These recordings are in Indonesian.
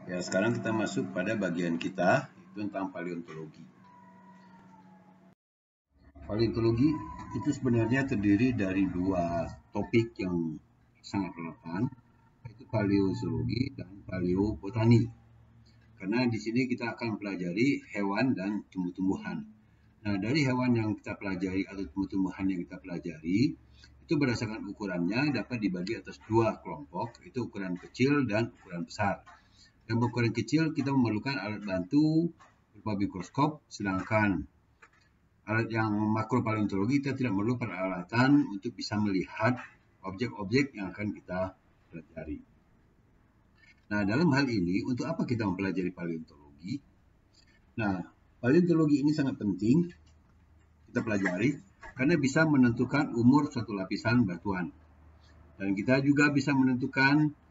Ya, sekarang kita masuk pada bagian kita, itu tentang paleontologi. Paleontologi itu sebenarnya terdiri dari dua topik yang sangat relevan, yaitu paleozoologi dan paleobotani. Karena di sini kita akan pelajari hewan dan tumbuh-tumbuhan. Nah, dari hewan yang kita pelajari atau tumbuh-tumbuhan yang kita pelajari, itu berdasarkan ukurannya dapat dibagi atas dua kelompok, itu ukuran kecil dan ukuran besar. Yang berukuran kecil kita memerlukan alat bantu berupa mikroskop, sedangkan alat yang makropaleontologi kita tidak perlu peralatan untuk bisa melihat objek-objek yang akan kita pelajari. Nah, dalam hal ini, untuk apa kita mempelajari paleontologi? Nah, paleontologi ini sangat penting kita pelajari karena bisa menentukan umur suatu lapisan batuan. Dan kita juga bisa menentukan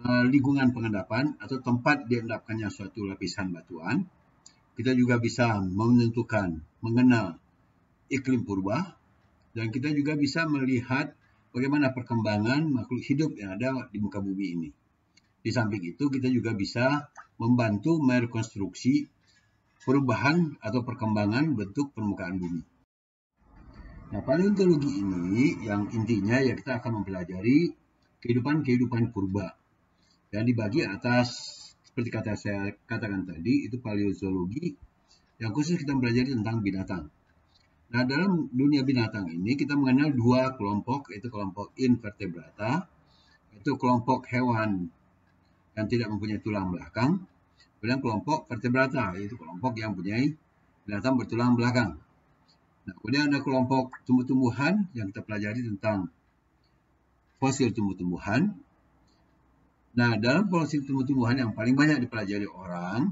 lingkungan pengendapan atau tempat diendapkannya suatu lapisan batuan. Kita juga bisa mengenal iklim purba, dan kita juga bisa melihat bagaimana perkembangan makhluk hidup yang ada di muka bumi ini. Di samping itu, kita juga bisa membantu merekonstruksi perubahan atau perkembangan bentuk permukaan bumi. Nah, paleontologi ini yang intinya ya kita akan mempelajari kehidupan purba. Dan dibagi atas, seperti saya katakan tadi, itu paleozoologi yang khusus kita mempelajari tentang binatang. Nah, dalam dunia binatang ini kita mengenal dua kelompok, yaitu kelompok invertebrata, yaitu kelompok hewan yang tidak mempunyai tulang belakang, kemudian kelompok vertebrata, yaitu kelompok yang mempunyai binatang bertulang belakang. Nah, kemudian ada kelompok tumbuh-tumbuhan yang kita pelajari tentang fosil tumbuh-tumbuhan. Nah, dalam fosil tumbuh-tumbuhan yang paling banyak dipelajari orang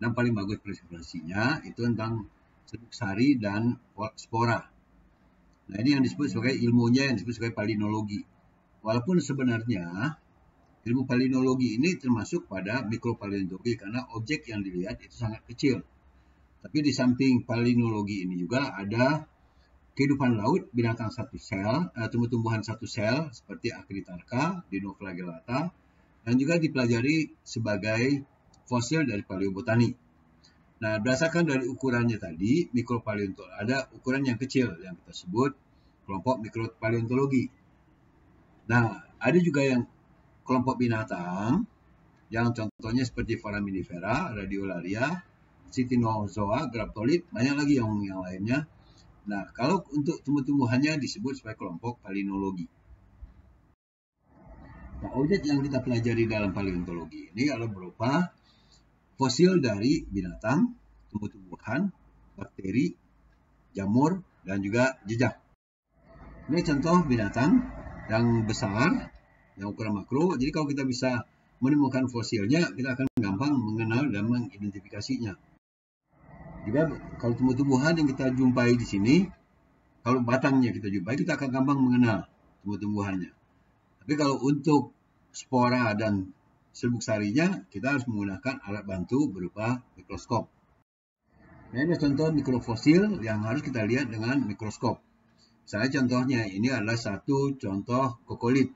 dan paling bagus presentasinya itu tentang serbuk sari dan spora. Nah, ini yang disebut sebagai ilmunya yang disebut sebagai palinologi. Walaupun sebenarnya ilmu palinologi ini termasuk pada mikropaleontologi karena objek yang dilihat itu sangat kecil. Tapi di samping palinologi ini juga ada kehidupan laut, binatang satu sel, tumbuh-tumbuhan satu sel seperti Acritarcha, Dinoflagellata, dan juga dipelajari sebagai fosil dari paleobotani. Nah, berdasarkan dari ukurannya tadi, mikropaleontologi ada ukuran yang kecil yang kita sebut kelompok mikropaleontologi. Nah, ada juga yang kelompok binatang yang contohnya seperti Foraminifera, Radiolaria, Ctenozoa, Graptolid, banyak lagi yang lainnya. Nah, kalau untuk tumbuh-tumbuhannya disebut sebagai kelompok palinologi. Nah, objek yang kita pelajari dalam paleontologi ini adalah berupa fosil dari binatang, tumbuh-tumbuhan, bakteri, jamur, dan juga jejak. Ini contoh binatang yang besar, yang ukuran makro. Jadi kalau kita bisa menemukan fosilnya, kita akan gampang mengenal dan mengidentifikasinya. Juga kalau tumbuh-tumbuhan yang kita jumpai di sini, kalau batangnya kita jumpai, kita akan gampang mengenal tumbuh-tumbuhannya. Tapi kalau untuk spora dan serbuk sarinya, kita harus menggunakan alat bantu berupa mikroskop. Nah, ini contoh mikrofosil yang harus kita lihat dengan mikroskop. Misalnya contohnya, ini adalah satu contoh kokolid.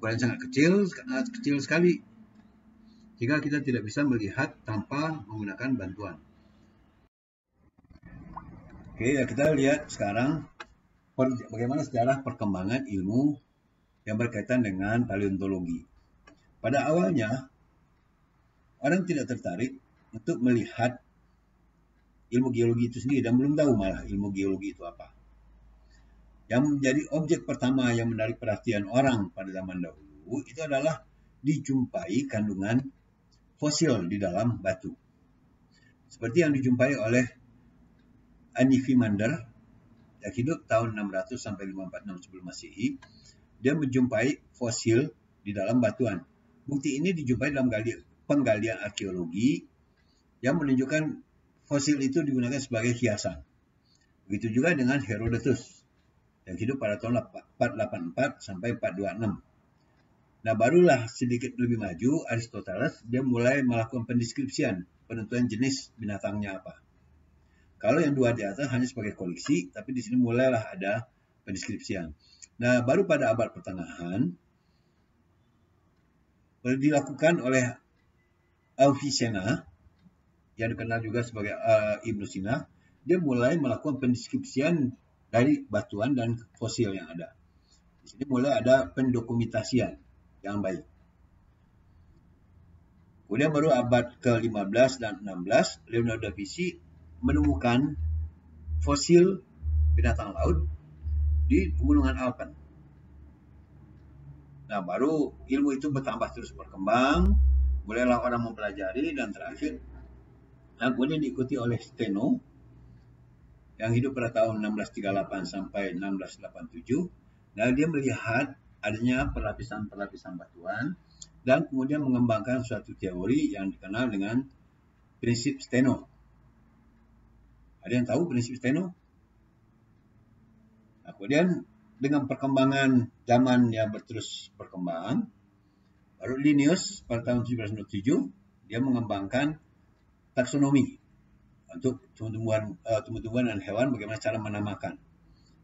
Ukuran sangat kecil sekali. Jika kita tidak bisa melihat tanpa menggunakan bantuan. Oke, ya kita lihat sekarang bagaimana sejarah perkembangan ilmu yang berkaitan dengan paleontologi. Pada awalnya, orang tidak tertarik untuk melihat ilmu geologi itu sendiri dan belum tahu malah ilmu geologi itu apa. Yang menjadi objek pertama yang menarik perhatian orang pada zaman dahulu itu adalah dijumpai kandungan fosil di dalam batu. Seperti yang dijumpai oleh Anifimander yang hidup tahun 600 sampai 546 sebelum Masehi. Dia menjumpai fosil di dalam batuan. Bukti ini dijumpai dalam penggalian arkeologi yang menunjukkan fosil itu digunakan sebagai hiasan. Begitu juga dengan Herodotus yang hidup pada tahun 484 sampai 426. Nah, barulah sedikit lebih maju Aristoteles, dia mulai melakukan pendeskripsian, penentuan jenis binatangnya apa. Kalau yang dua di atas hanya sebagai koleksi, tapi di sini mulailah ada pendeskripsian. Nah, baru pada abad pertengahan, dilakukan oleh Avicenna, yang dikenal juga sebagai Ibnu Sina. Dia mulai melakukan pendeskripsian dari batuan dan fosil yang ada. Di sini mulai ada pendokumentasian yang baik. Kemudian baru abad ke-15 dan 16, Leonardo da Vinci menemukan fosil binatang laut di pegunungan Alpen. Nah, baru ilmu itu bertambah terus berkembang, mulailah orang mempelajari, dan terakhir kemudian diikuti oleh Steno yang hidup pada tahun 1638 sampai 1687. Dan dia melihat adanya perlapisan-perlapisan batuan dan kemudian mengembangkan suatu teori yang dikenal dengan prinsip Steno. Ada yang tahu prinsip Steno? Nah, kemudian dengan perkembangan zaman yang terus berkembang, baru Linnaeus pada tahun 1707 dia mengembangkan taksonomi untuk tumbuh-tumbuhan dan hewan, bagaimana cara menamakan.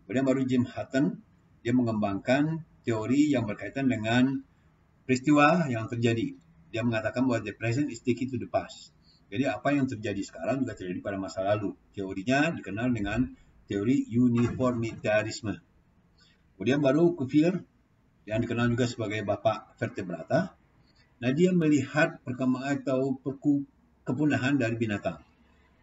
Kemudian baru James Hutton dia mengembangkan teori yang berkaitan dengan peristiwa yang terjadi. Dia mengatakan bahwa the present is the key to the past. Jadi apa yang terjadi sekarang juga terjadi pada masa lalu. Teorinya dikenal dengan teori uniformitarisme. Kemudian baru Cuvier yang dikenal juga sebagai bapak vertebrata. Nah, dia melihat perkembangan atau kepunahan dari binatang.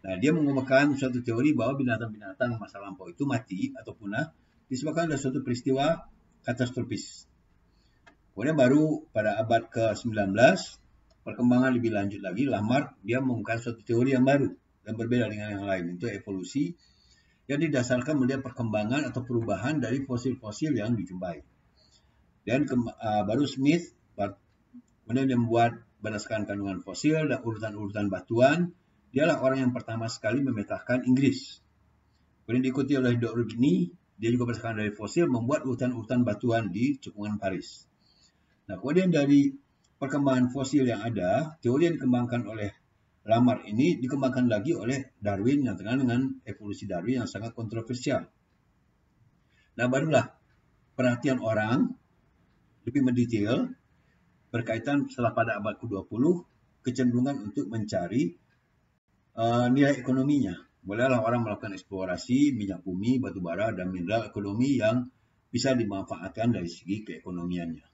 Nah, dia mengembangkan suatu teori bahwa binatang-binatang masa lampau itu mati atau punah disebabkan ada suatu peristiwa katastrofis. Kemudian baru pada abad ke-19, perkembangan lebih lanjut lagi, Lamarck dia mengungkapkan suatu teori yang baru dan berbeda dengan yang lain, itu evolusi, yang didasarkan melihat perkembangan atau perubahan dari fosil-fosil yang dijumpai. Dan baru Smith, kemudian dia membuat berdasarkan kandungan fosil dan urutan-urutan batuan. Dialah orang yang pertama sekali memetakan Inggris. Kemudian diikuti oleh d'Orbigny, dia juga berdasarkan dari fosil membuat urutan-urutan batuan di cekungan Paris. Nah, kemudian dari perkembangan fosil yang ada, teori yang dikembangkan oleh Lamarck ini dikembangkan lagi oleh Darwin yang terkenal dengan evolusi Darwin yang sangat kontroversial. Nah, barulah perhatian orang lebih mendetail berkaitan setelah pada abad ke-20 kecenderungan untuk mencari nilai ekonominya. Mulailah orang melakukan eksplorasi minyak bumi, batu bara, dan mineral ekonomi yang bisa dimanfaatkan dari segi keekonomiannya.